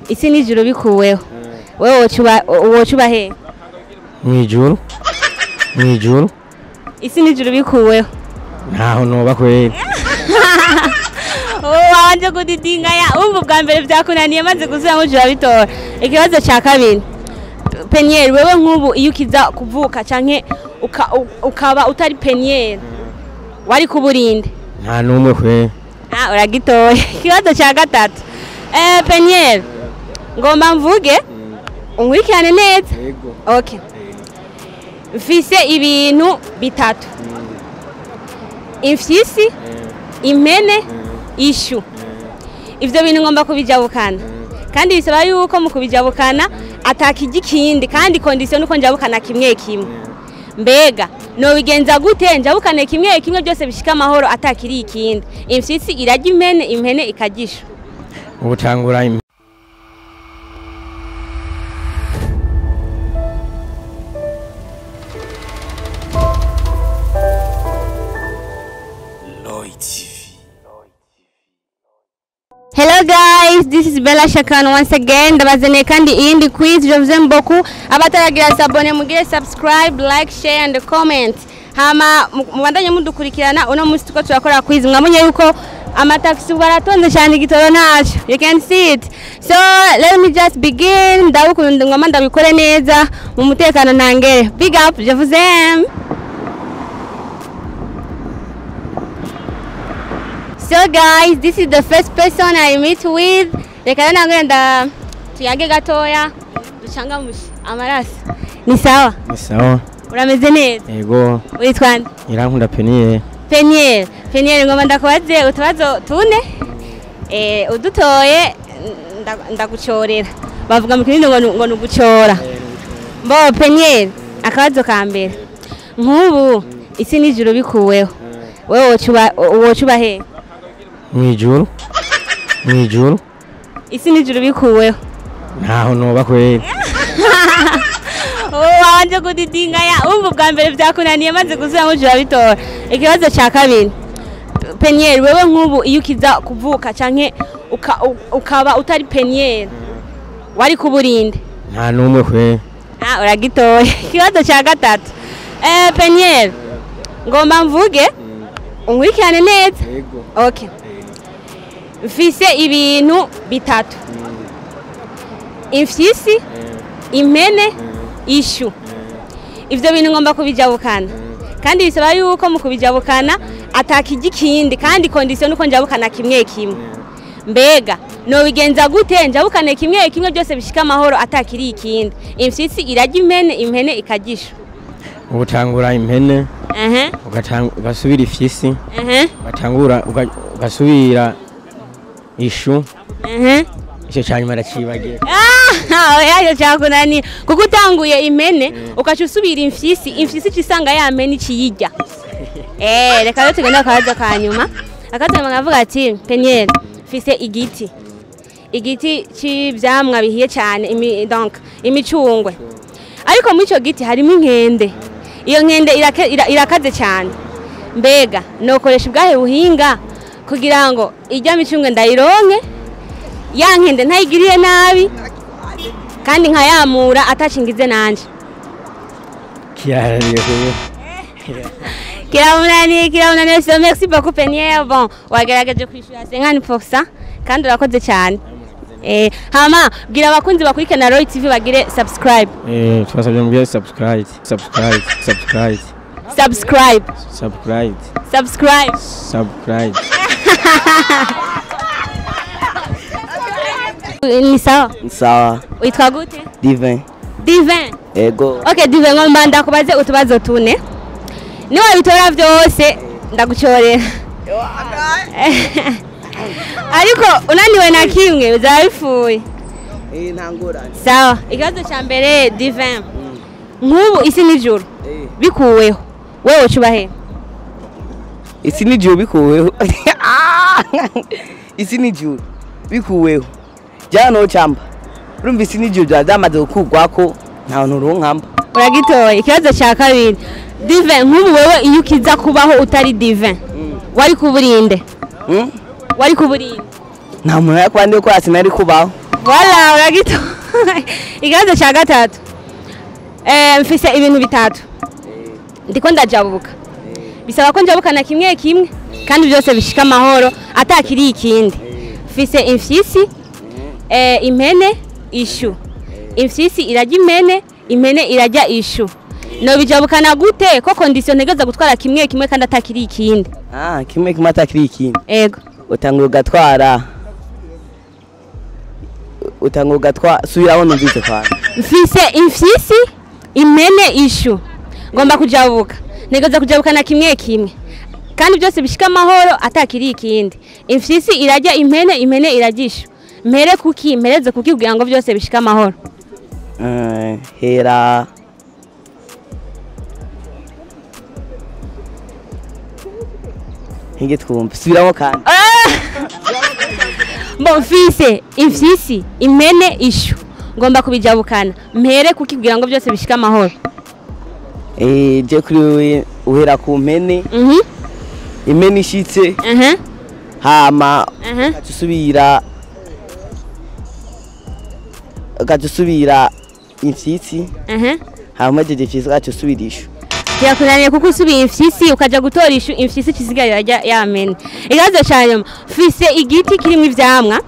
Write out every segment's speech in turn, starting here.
Isi n'ijuru bikuweho. Wewe wocuba he? IJURU. IJURU. Isi n'ijuru bikuweho. Ntaho noba kweli. Wanje kudidinga ya umva bwa mbere byakunaniye maze gusubira mu jura bitora. Ikibazo cya kabiri. Penyeri wewe nk'ubu iyo ukiza kuvuka canke ukaba utari penyeri. Wari kuburinde. Nta numwe kweli. Uragitoye. Ikibazo cya gatatu. Penyeri. Ngomba mvuge unkurikirane neza. Yego. Okay. Mfise ibintu bitatu. Imfyisi, impene, ishu. Ivyo bintu ngomba kubijabukana. Kandi bisaba yuko mu kubijabukana atakijikindi kandi condition uko njabukana kimwe kimwe. Mbega no bigenza gute njabukane kimwe kimwe byose bishika amahoro atakiri ikindi. Imfyisi irajya impene, impene ikagisha. Ubutangura Hello guys, this is Bella Shakan once again. Ndabazene kandi iyindi quiz Jovze Mboku. Abataragira sabone mugire subscribe, like, share and comment. Hama mubandanye mudukurikirana uno musi tuko turakora quiz. Mwamunye yuko amataxi baratonze cyane igitoro naco. You can see it. So let me just begin. Ndabukunda ngoma ndabikore neza mu mutekano ntangere. Big up Jovze. So guys, this is the first person I meet with. Reka nangenda tuyage gatoya ducanga mushi amarasi. Ni sawa? Ni sawa. Urameze neza? Yego. Witwa nde? Irankunda Peniel. Peniel ngoma ndakubaze utubazo tune. Udutoye ndagucorera. Bavuga mu kinini ngo nugucora. Mbo Peniel akabazo ka mbere. Nk'ubu isi n'ijuru bikuweho. Wewe wocuba he? IJURU. IJURU. Isi n'ijuru bikuweho. Ntaho noba kweli. Wanje kudidinga ya umva bwa mbere byakunaniye maze gusubira mu jura bitora. Ikibazo cya kabiri. Penyeri wewe nk'ubu iyo ukiza kuvuka canke ukaba utari penyeri. Wari kuburinde. Nta numwe kweli. Uragitoye. Ikibazo cya gatatu. Penyeri. Ngomba mvuge unkurikirane neza. Yego. Okay. Mfise ibintu bitatu. Imfyisi, impene, ishu. Ivyo bintu ngomba kubijabukana. Kandi bisaba yuko mu kubijabukana atakijikindi kandi condition uko njabukana kimwe kimwe. Mbega no bigenza gute njabukane kimwe kimwe byose bishika amahoro atakiri ikindi. Imfyisi irajya impene, impene ikagisha. Ubutangura impene. Ugasubira ifyisi. Ugatangura ugasubira ishu. Icyo cyanyuma racibagiye. Yaje cyakunani kuko utanguye impene ukaca usubira imfyisi cisanga ya mpene iciyijya. Reka rero tugenda akaza kanyuma. Akaza ngavuga ati Penyeri fise igiti cy'ivyamwa bihiye cyane donc imicungwe. Ariko muri ico giti harimo inkende. Iyo nkende irakaze cyane. Mbega nokoresha ubwahe buhinga kugira ngo ijya micungwe ndayironke ya nkende ntayigiriye nabi kandi nkayamura atacingize nanje. Kiramunani so merci beaucoup Penyeri. Bon wagerageje kwishura 50% kandi urakoze cyane. Hama bwira abakunzi bakurikirana Roy TV bagire subscribe. Twasabye mugire subscribe. Ni sawa? Ni sawa. Uitwa gute? Divin. Ego. Okay, Divin ngomba ndakubaze utubazo tune. Niwe bitora byose ndagucorera. Ariko unaniwe na kimwe bizabifuye. Ntangorane. Sawa, ikibazo cya mbere Divin. Nk'ubu isi n'ijuru bikuweho. Wewe wocuba he? Isi n'ijuru bikuweho. Isi n'ijuru bikuweho. Jano chamba. Urumva isi n'ijuru byamaze gukugwako nta nturunkamba. Uragitoye. Ikibazo cya kabiri. Divin nk'ubu wewe iyo ukiza kubaho utari Divin. Wari kuburinde. Wari kuburinde. Nta muntu yakwande ko asinari kubaho. Voilà, uragito. Ikibazo cya gatatu. Mfise ibintu bitatu. Ndiko ndajabuka. Bisaba ko njabukana kimwe kimwe kandi byose bishika amahoro atakiri ikindi. Mfise imfyisi, impene, ishu. Imfyisi irajya impene, impene irajya ishu. No bijabukana gute ko condition ntegeza gutwara kimwe kimwe kandi atakiri ikindi. Kimwe kimwe atakiri ikindi. Ego. Utangura ugatwara subiraho numvise kandi. Mfise imfyisi, impene, ishu. Ngomba kujabuka. Ntegeza kujabukana kimwe kimwe. Kandi byose bishika amahoro atakiri ikindi. Imfyisi irajya impene, impene irajya ishu. Mpere kuki, mpereze kuki kugira ngo byose bishika amahoro. Hera Hinge twumva subiraho kandi. Mfise imfyisi, impene, ishu. Ngomba kubijabukana. Mpere kuki kugira ngo byose bishika amahoro. Je kuri wewe uhera ku mpene. Impene ishitse. Hama ukajusubira imfyisi. Hama jeje fisi ukajusubira ishu. Yakunaniye kuko usubiye imfyisi ukaja gutora ishu imfyisi kisigarira yamene. Ikibazo cyanyuma mfise igiti kirimo ivyamwa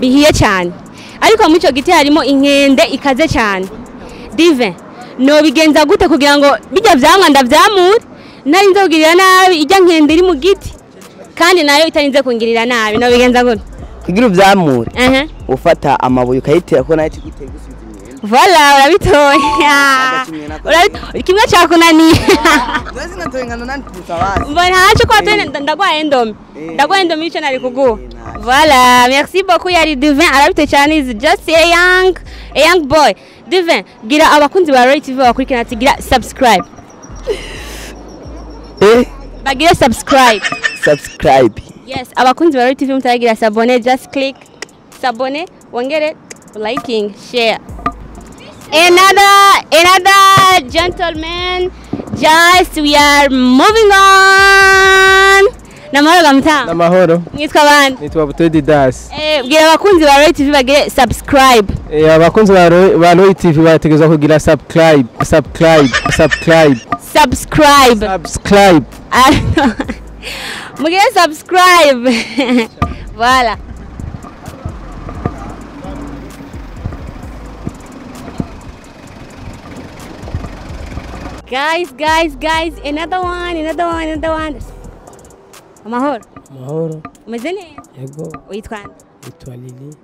bihiye cyane. Ariko mu cyo giti harimo inkende ikaze cyane. Dive no bigenza gute kugira ngo bijya vyamwa ndavyamure nari nzogirira nabi ijya nkende iri mu giti kandi nayo itarinze kungirira nabi no bigenza gute kugira uvyamure ufata amabuye ukayitera ko nayo igiteye gusubiza inyene. Voilà urabitoye kimwe cyakunaniye Nzi natongana nanti tutabazi mbona hacho kwa tene ndagwaye ndomi ico nari kuguha. Voilà, merci beaucoup yari Divin arabite cyane is just a young boy. Divin gira abakunzi ba Royal TV bakurikirana ati gira subscribe. Bagira subscribe. Yes, abakunzi ba Royal TV mutagira s'abonner, just click s'abonner, wongere liking, share. Another gentleman, just we are moving on. Namahoro gamta. Namahoro. Nitwa bande? Nitwa Butodi Das. Bwira abakunzi ba Royal TV bagire subscribe. Abakunzi ba Royal TV bategeza kugira subscribe. Mugire subscribe. Voilà. Guys, another one. Amahoro. Umeze neza? Yego. Witwa nde? Witwa Lili.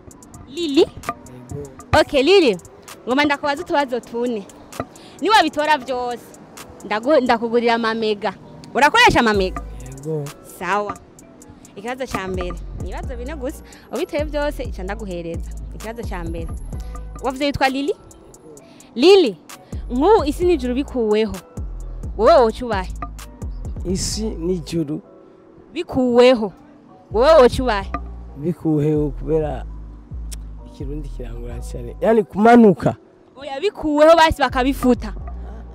Lili? Yego. Okay, Lili. Ngoma ndakubaza utubazo tune. Niwa bitora byose. Ndakugurira amamega. Urakoresha amamega? Yego. Sawa. Ikibazo cya mbere. Nibazo bine gusa. Ubiteye byose ica ndaguhereza. Ikibazo cya mbere. Wavuze witwa Lili? Lili. Nku isi n'ijuru bikuweho. Wowe wocubahe? Isi n'ijuru bikuweho. Wowe wocubahe? Bikuweho kubera ikirundi kirangura cyane. Yani kumanuka. Oya bikuweho basi bakabifuta.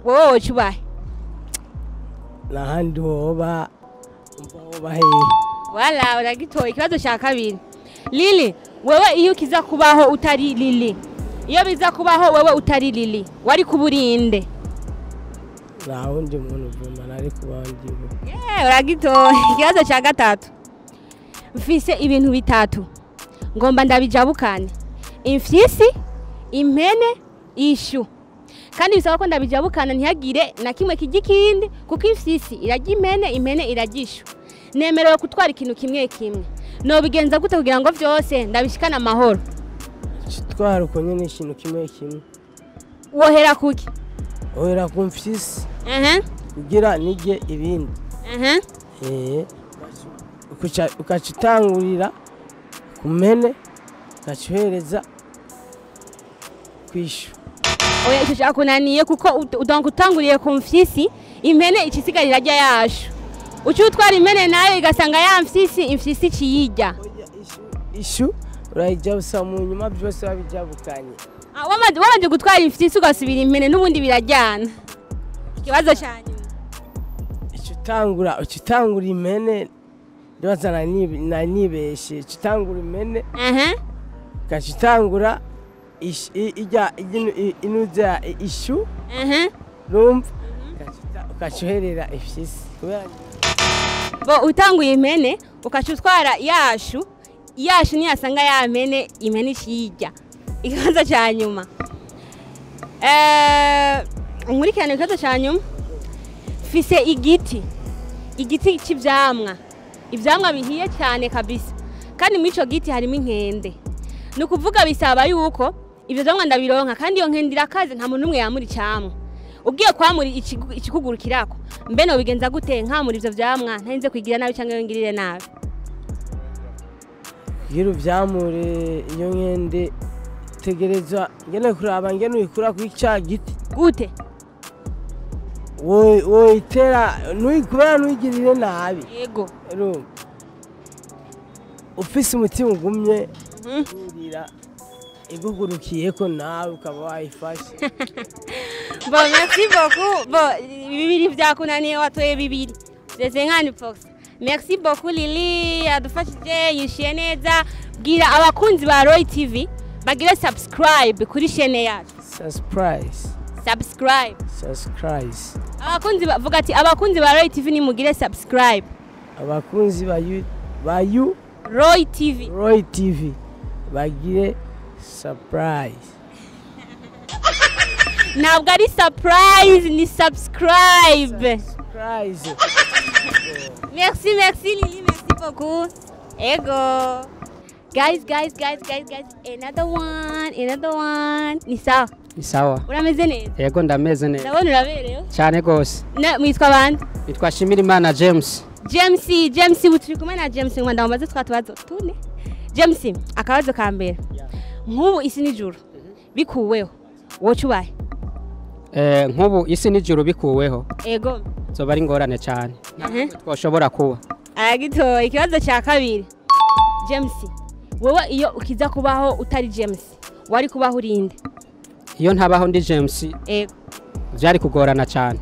Wowe wocubahe? Nahandi hoba he. Wala uragitoye. Ikibazo cya kabiri. Lili, wewe iyo kiza kubaho utari Lili. Iyo biza kubaho wewe utari Lili. Wari kuburinde. Naho ndi muntu vuma nari kubandiwe. Uragitoye. Ikibazo cya gatatu. Mfise ibintu bitatu. Ngomba ndabijabukane. Imfyisi, impene, ishu. Kandi bisaba ko ndabijabukana ntihagire na kimwe kijikindi kuko imfyisi irajya impene irajya ishu. Nemerewe kutwara ikintu kimwe kimwe. No bigenza gute kugira ngo byose ndabishikana amahoro. Twara uko nyene ikintu kimwe kimwe. Wohera kuki? Wohera ku mfyisi. Kugira nige ibindi. Ukacitangurira ku mpene ukacihereza kwishu. Oya icyo cyakunaniye kuko utanguriye ku mfyisi impene ikisigarira rya yashu. Ucutwara impene nayo igasanga ya mfyisi imfyisi ciyijya. Ishu urayijya busa mu nyuma byose babijabukanye. Wamaje gutwara imfyisi ugasubira impene n'ubundi birajyana. Ikibazo cyanyuma. Ukitangura impene ndazana nibeshe ukitangura impene ukacitangura ijya inuza ishu rumva ukacuherera ifyisi bo utanguye impene ukaca utwara yashu niyasanga ya mpene impene ikiyirya ikibazo cya nyuma nkurikirane ikibazo cya nyuma fise igiti cy'ivyamwa ivyamwa bihiye cyane kabisa kandi muri ico giti harimo inkende ni ukuvuga bisaba yuko ivyo vyamwa ndabironka kandi iyo nkende irakaze nta muntu umwe yamura icamwa ugiye kwamura ikikugurukirako mbe no bigenza gute nkamura ivyo vyamwa ntarinze kwigira nabi cyangwa ngirire nabi Yero vyamure iyo nkende tegereza ngene kuraba ngene uyikura ku ica giti gute woyitera kubera nuyigirire nabi yego ufise umutima ugumye urira igugurukiye ko nawe ukaba wayifashe bon merci beaucoup bon bibiri vyakunaniye watoye bibiri ndetse nkani fox merci beaucoup Lili adufashije yishiye neza bwira abakunzi ba Roy TV bagire subscribe kuri chaîne yacu subscribe abakunzi bavuga ati abakunzi ba Roy TV ni mugire subscribe abakunzi ba Roy TV bagire surprise ntabwo ari surprise ni subscribe merci Lili merci beaucoup ego guys another one ni sawa urameze neza yego ndameze neza ndabona urabereyo cyane gose mwitwa bande nitwa Shimirimana James turi kumwe na James ngo ndamaze twatubazo tune James akabazo ka mbere nk'ubu isi n'ijuru bikuweho wocubaye nk'ubu isi n'ijuru bikuweho ego zoba ari ngorane cyane twoshobora kuba agito ikibazo cya kabiri James wowe iyo ukiza kubaho utari James wari kubaho urinde iyo ntabaho ndi James ego byari kugorana cyane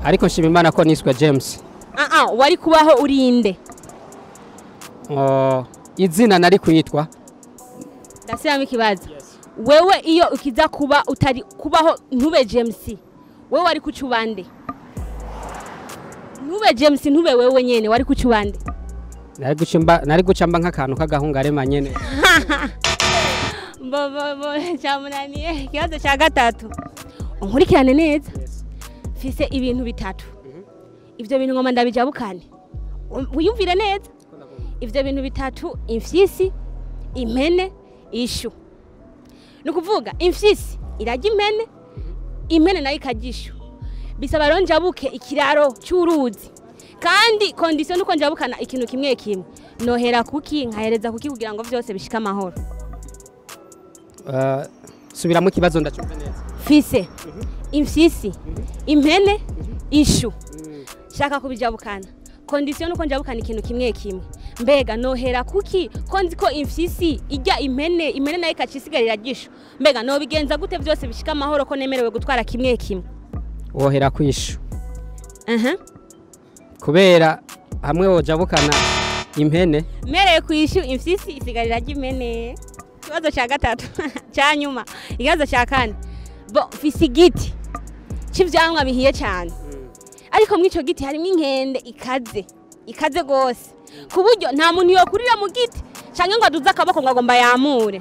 ariko nshima Imana ko niswe James wari kubaho urinde izina nari kwitwa ndasiramo ikibazo wewe iyo ukiza kuba utari kubaho ntube James wewe wari kucubande ntube James ntube wewe nyene wari kucubande nari gucamba nk'akantu k'agahungare nyene cyamunaniye ikibazo cya gatatu unkurikirane neza fise ibintu bitatu ivyo bintu ngoma ndabijabukane wiyumvire neza ivyo bintu bitatu imfyisi impene ishu nukuvuga imfyisi irajya impene nayo ikajishu bisaba ronjabuke ikiraro cy'uruzi kandi condition nuko njabukana ikintu kimwe nohera kuki nkahereza kuki kugira ngo vyose bishika amahoro subiramo kibazo ndacumva neza fise imfyisi impene ishu shaka kubijabukana condition nuko njabukana ikintu kimwe mbega nohera kuki konzi ko imfyisi ijya impene nayo ikacisigarira gisho mbega no bigenza gute vyose bishika amahoro ko nemerewe gutwara kimwe wohera kwishu kubera hamwe wojabukana impene mereye kwishu imfyisi isigarira impene kibazo cya gatatu cyanyuma ikibazo cya kane bo fise igiti cy'ivyamwa bihiye cyane ariko mwico giti harimo inkende ikaze gose kuburyo nta muntu yokurira mu giti canke ngo aduze akaboko ngo agomba yamure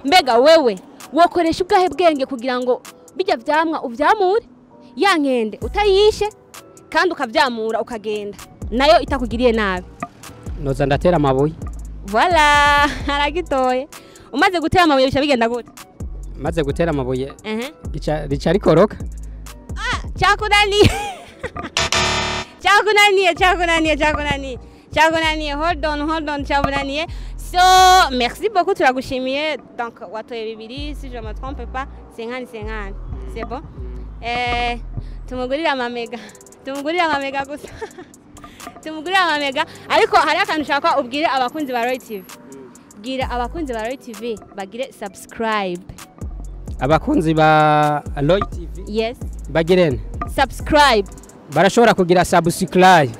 mbega wewe wokoresha ubwahe bwenge kugira ngo bijya vyamwa uvyamure ya nkende utayishe kandi ukavyamura ukagenda nayo itakugiriye nabi noza ndatera amabuye voilà aragitoye umaze gutera amabuye bica bigenda gute maze gutera amabuye rica rikoroka cyakunaniye hold on cyakunaniye so merci beaucoup turagushimiye donc watoye bibiri si je me trompe pas 50 c'est bon tumugurira amamega gusa tumugurira amamega ariko hari akantu shaka ubwire abakunzi ba Roy TV bwira abakunzi ba Roy TV bagire subscribe abakunzi ba Roy TV yes bagirene subscribe barashobora kugira subscribe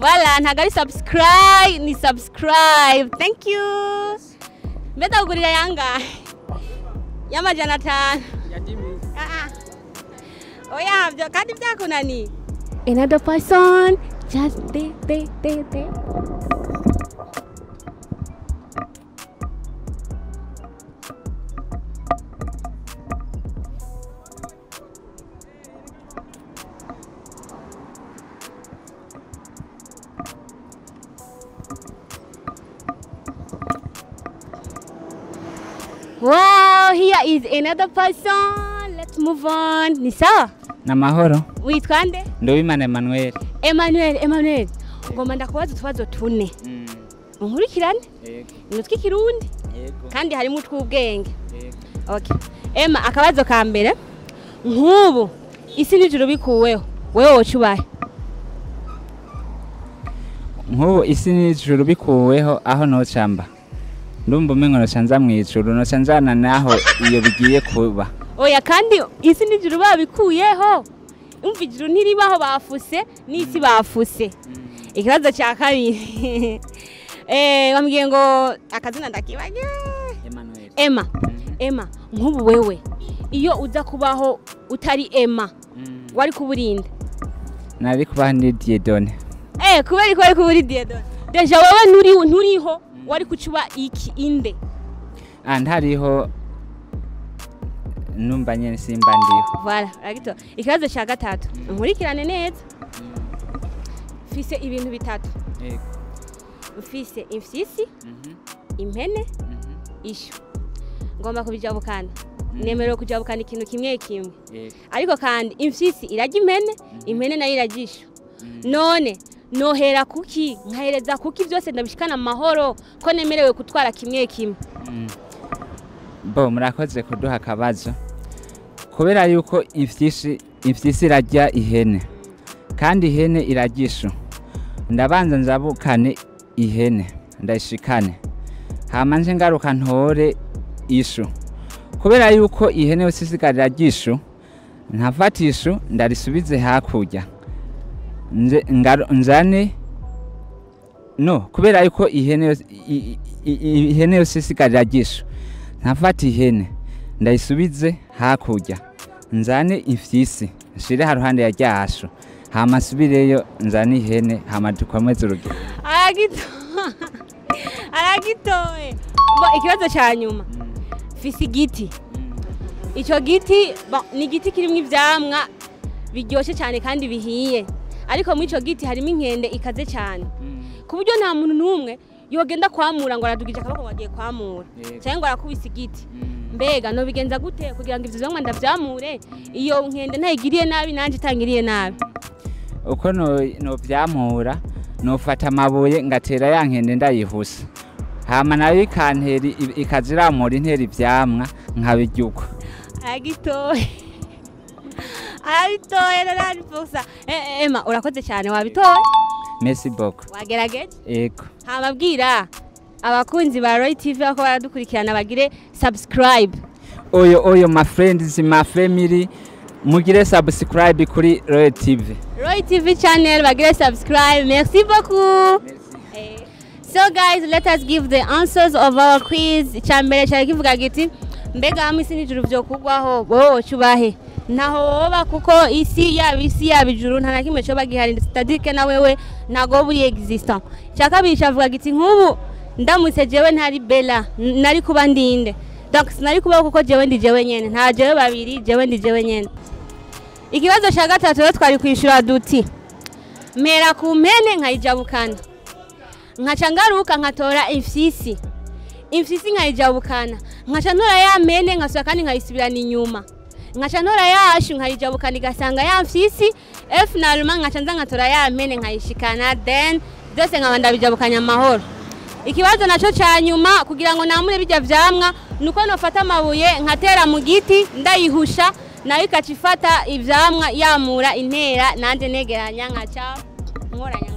Voilà, ntagari subscribe ni subscribe. Thank you. Mbeta kugurira yanga. Y'amajana 5. Oya, byo kandi byakunani. Another person just they. Wow, here is another person. Let's move on. Nisa. Namahoro. Witwa nde? Ndowimana Emmanuel. Emmanuel. Ngoma ndakubaza utwazo tune. Unkurikirane? Yego. Nutwi kirundi? Yego. Kandi harimo utwubwenge. Yego. Okay. Emma, akabazo ka mbere. Nkubu isi n'ijuru bikuweho. Wewe wocubaye? Nkubu isi n'ijuru bikuweho aho nocamba. Ndumva umengo nocanza mwijuru nocanjana naho iyo bigiye kuba. Oya kandi isi n'ijuru babikuyeho. Umva ijuru ntiribaho bafuse n'isi bafuse. Ikibazo cya kabiri. Bambwiye ngo akazina ndakibagiye. Emmanuel. Emma, nkubu wewe iyo uza kubaho utari Emma wari kuburinda. Nari kubaho ndi Diedone. Kubera ko ari kuburi Diedone. Deja wewe nturiho wari kucuba iki inde? Ntariho numva nyene simba ndiho. Voilà, ragito. Ikibazo cya gatatu. Nkurikirane neza. Fise ibintu bitatu. Yego. Ufise imfyisi, impene, ishu. Ngomba kubijabukana. Nemerewe kujabukana ikintu kimwe kimwe. Ariko kandi imfyisi irajya impene nayo irajya ishu. None nohera kuki nkahereza kuki byose ndabishikana amahoro ko nemerewe kutwara kimwe kimwe. Bo murakoze kuduha akabazo. Kubera yuko imfyisi irajya ihene. Kandi ihene irajya ishu. Ndabanza nzabukane ihene ndayishikane. Hama nje ngaruka ntore ishu. Kubera yuko ihene yose isigarira gishu ntafata ishu ndarisubize hakurya. Nzane no kubera yuko ihene yose isigarira gishu ntafata ihene ndayisubize hakurya. Nzane imfyisi nshire haruhande ya ryashu. Hama subireyo nzane ihene hama dukomeze urugero. Aragitoye. Ikibazo cya nyuma. Fisi giti. Ico giti ni giti kirimo ivyamwa biryoshe cyane kandi bihiye. Ariko mu ico giti harimo inkende ikaze cyane. Ku buryo nta muntu numwe yogenda kwamura ngo aradugije akabako wagiye kwamura. Cyangwa arakubise igiti. Mbega no bigenza gute kugira ngo ivyo vyamwa ndavyamure iyo nkende ntayigiriye nabi nanje itangiriye nabi. Uko no vyamura no fata amabuye ngatera ya nkende ndayihusa. Hama nayo ikanteri ikaziramura interi ivyamwa nkabiryuko. Aragitoye rari posa. Emma urakoze cyane wabitoye. Merci beaucoup. Wagerageje? Yego. Hamabwira abakunzi ba Roy TV bako baradukurikirana bagire subscribe. Oyo my friends my family mugire subscribe kuri Roy TV. Roy TV channel bagire subscribe. Merci beaucoup. Merci. So guys, let us give the answers of our quiz. Icyambere cyari kivuga giti mbega hamwe isi n'ijuru byo kugwaho bo cyubahe naho woba kuko isi yabijuru nta nakimwe cyo bagihari stadike na wewe nago buri existant. Cyakabiri cyavuga giti nkubu ndamutse jewe ntari Bella nari kuba ndinde. Donc sinari kuba kuko jewe ndi jewe nyene nta jewe babiri jewe ndi jewe nyene. Ikibazo cya gatatu rero twari kwishura duti mera ku mpene nkayijabukana. Nkaca ngaruka nkatora imfyisi nkayijabukana. Nkaca ntora ya mpene nkasubira kandi nkayisubirana inyuma. Nkaca ntora yashu nkayijabukana igasanga ya mfyisi finalmente nkaca nza nkatora ya mpene nkayishikana then byose nkaba ndabijabukanya amahoro. Ikibazo naco cya nyuma kugira ngo namure bijya vyamwa nuko nofata amabuye nkatera mu giti ndayihusha nayo ikacifata ivyamwa yamura intera nanje negeranya nkaca nkoranya.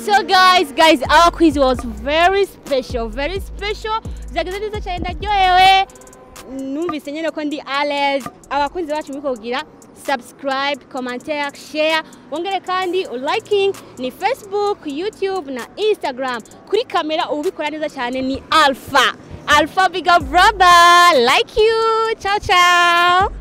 So guys, our quiz was very special. Zageze neza cyane ndaryohewe. Numvise nyene ko ndi Alex. Abakunzi bacu biko kugira subscribe, commentaire, share, wongere kandi liking ni Facebook, YouTube na Instagram. Kuri kamera ubikora neza cyane ni Alpha. Alpha big up brother. Like you. Ciao ciao.